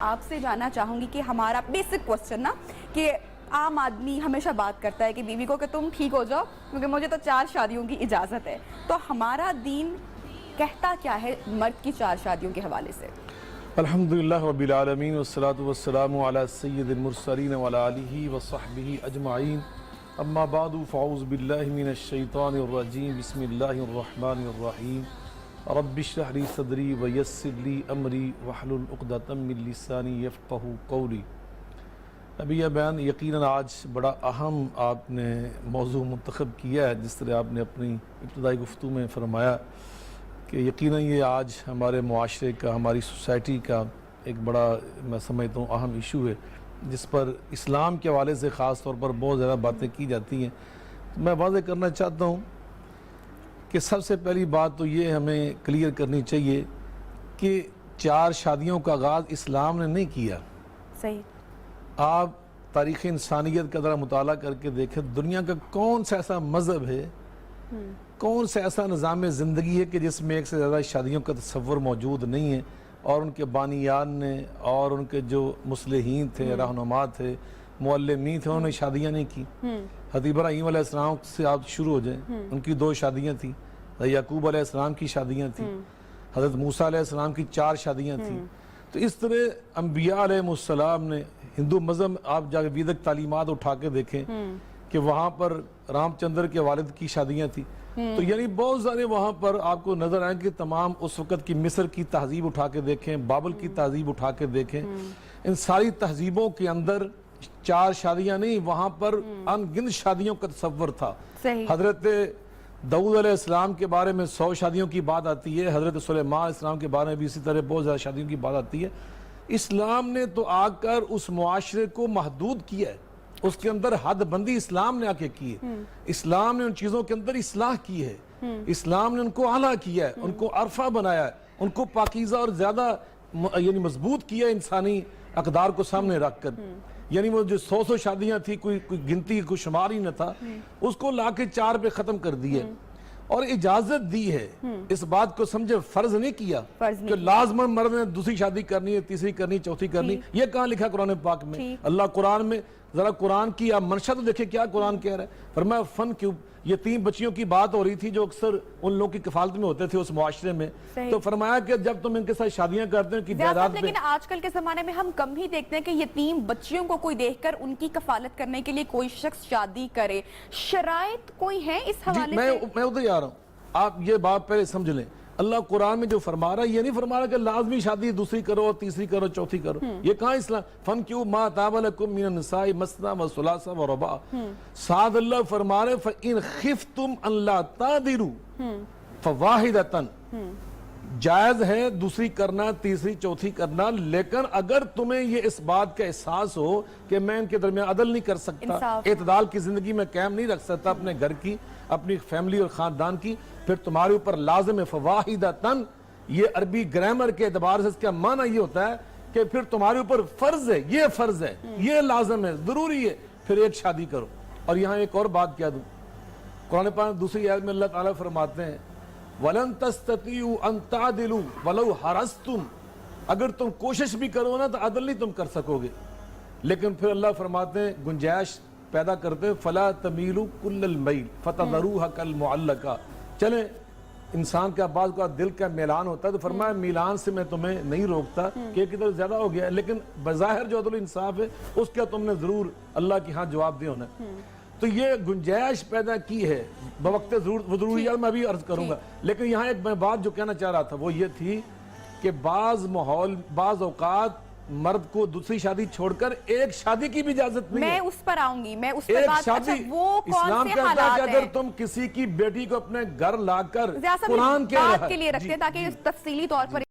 آپ سے جاننا چاہوں گی کہ ہمارا بیسک کوسچن نا کہ عام آدمی ہمیشہ بات کرتا ہے کہ بیوی کو کہ تم ٹھیک ہو جاؤ کیونکہ مجھے تو 4 شادیوں کی اجازت ہے. تو ہمارا دین کہتا کیا ہے مرد کی 4 شادیوں کے حوالے سے؟ الحمدللہ رب العالمین والصلاة والسلام علی سید المرسلین وعلی آلہ وصحبہ اجمعین. اما بعد فاعوذ باللہ من الشیطان الرجیم. بسم اللہ الرحمن الرحیم. رب اشرح لی صدری ویسر لی امری واحلل عقدۃ من لسانی یفقہوا قولی. ابھی یہ بیان یقیناً آج بڑا اہم آپ نے موضوع منتخب کیا ہے، جس طرح آپ نے اپنی ابتدائی گفتگو میں فرمایا کہ یقیناً یہ آج ہمارے معاشرے کا، ہماری سوسائٹی کا ایک بڑا میں سمجھتا ہوں اہم ایشو ہے، جس پر اسلام کے حوالے سے خاص طور پر بہت زیادہ باتیں کی جاتی ہیں. میں واضح کرنا چاہتا ہوں کہ سب سے پہلی بات تو یہ ہمیں کلیئر کرنی چاہیے کہ 4 شادیوں کا آغاز اسلام نے نہیں کیا. صحیح. آپ تاریخ انسانیت کا ذرا مطالعہ کر کے دیکھیں، دنیا کا کون سا ایسا مذہب ہے، کون سا ایسا نظام زندگی ہے کہ جس میں 1 سے زیادہ شادیوں کا تصور موجود نہیں ہے، اور ان کے بانیان نے اور ان کے جو مصلحین تھے، رہنما تھے، معلمین تھے، انہوں نے شادیاں نہیں کی. حضرت ابراہیم علیہ السلام سے آپ شروع ہو جائیں، ان کی 2 شادیاں تھیں. حضرت یعقوب علیہ السلام کی شادیاں تھیں. حضرت موسیٰ علیہ السلام کی 4 شادیاں تھیں. تو اس طرح انبیاء علیہ السلام نے، ہندو مذہب آپ جا کے ویدک تعلیمات اٹھا کے دیکھیں کہ وہاں پر رام چندر کے والد کی شادیاں تھیں. تو یعنی بہت سارے وہاں پر آپ کو نظر آئیں کہ تمام اس وقت کی مصر کی تہذیب اٹھا کے دیکھیں، بابل کی تہذیب اٹھا کے دیکھیں، ان ساری تہذیبوں کے اندر 4 شادیاں نہیں، وہاں پر ان گنت شادیوں کا تصور تھا. حضرت داؤد علیہ السلام کے بارے میں 100 شادیوں کی بات آتی ہے، حضرت سلیمان علیہ السلام کے بارے میں بھی اسی طرح بہت زیادہ شادیوں کی بات آتی ہے. اسلام نے تو آ کر اس معاشرے کو محدود کیا ہے، اس کے اندر حد بندی اسلام نے آ کے کی ہے. اسلام نے ان چیزوں کے اندر اصلاح کی ہے، اسلام نے ان کو اعلیٰ کیا ہے، ان کو عرفہ بنایا ہے، ان کو پاکیزہ اور زیادہ یعنی مضبوط کیا ہے انسانی اقدار کو سامنے رکھ کر. یعنی وہ جو 100 شادیاں تھی، کوئی گنتی کوئی شمار ہی نہ تھا، اس کو لا کے 4 پہ ختم کر دیے اور اجازت دی ہے. اس بات کو سمجھے، فرض نہیں کیا کہ لازماً مرد نے دوسری شادی کرنی ہے، تیسری کرنی، چوتھی کرنی. یہ کہاں لکھا قرآن پاک میں؟ اللہ قرآن میں ذرا قرآن کی آپ منشا تو دیکھیں کیا قرآن کہہ رہا ہے. فرمایا فن کیوں، یتیم بچیوں کی بات ہو رہی تھی جو اکثر ان لوگوں کی کفالت میں ہوتے تھے اس معاشرے میں. تو فرمایا کہ جب تم ان کے ساتھ شادیاں کرتے ہیں کہ جائیداد پہ. لیکن آج کل کے زمانے میں ہم کم ہی دیکھتے ہیں کہ یتیم بچیوں کو کوئی دیکھ کر ان کی کفالت کرنے کے لیے کوئی شخص شادی کرے. شرائط کوئی ہے اس حوالے سے؟ میں ادھر ہی آ رہا ہوں، آپ یہ بات پہلے سمجھ لیں. اللہ قرآن میں جو فرما رہا ہے، یہ نہیں فرما رہا کہ لازمی شادی دوسری کرو، تیسری کرو، چوتھی کرو. یہ کہاں اسلام؟ فن کیوں ما طاب لکم من النساء مثنی وثلاث ورباع. ساتھ اللہ فرما رہے فإن خفتم ان لا تعدلوا فواحدۃ. جائز ہے دوسری کرنا، تیسری چوتھی کرنا، لیکن اگر تمہیں یہ اس بات کا احساس ہو کہ میں ان کے درمیان عدل نہیں کر سکتا، اعتدال کی زندگی میں قائم نہیں رکھ سکتا اپنے گھر کی، اپنی فیملی اور خاندان کی، پھر تمہارے اوپر لازم ہے فواحدۃ. یہ عربی گرامر کے اعتبار سے اس کا معنی یہ ہوتا ہے کہ پھر تمہارے اوپر فرض ہے، یہ فرض ہے، یہ لازم ہے، ضروری ہے، پھر ایک شادی کرو. اور یہاں ایک اور بات کہہ دوں، قرآن پاک دوسری آیت میں اللہ تعالیٰ فرماتے ہیں وَلَن تَسْتَطِيعُوا أَن تَعْدِلُوا وَلَوْ حَرَصْتُمْ. اگر تم کوشش بھی کرو نا تو عدل نہیں تم کر سکو گے. لیکن پھر اللہ فرماتے ہیں، گنجائش پیدا کرتے ہیں فَلَا تَمِيلُوا كُلَّ الْمَيْلِ فَتَذَرُوهَا كَالْمُعَلَّقَةِ. چلیں انسان کا بعض کا دل کا میلان ہوتا ہے، تو فرمایا میلان سے میں تمہیں نہیں روکتا کہ ایک ادھر زیادہ ہو گیا، لیکن بظاہر جو عدل انصاف ہے اس کا تم نے ضرور اللہ کی ہاں جواب دے ہونا. تو یہ گنجائش پیدا کی ہے بوقت ضروریات میں بھی عرض کروں گا. لیکن یہاں ایک میں بات جو کہنا چاہ رہا تھا وہ یہ تھی کہ بعض اوقات مرد کو دوسری شادی چھوڑ کر ایک شادی کی بھی اجازت نہیں ہے. میں اس پر آؤں گی، میں اس پر بات. اچھا وہ کون سے حالات ہیں؟ کہ اگر تم کسی کی بیٹی کو اپنے گھر لا کر قرآن کے لیے رکھتے ہیں تاکہ تفصیلی طور پر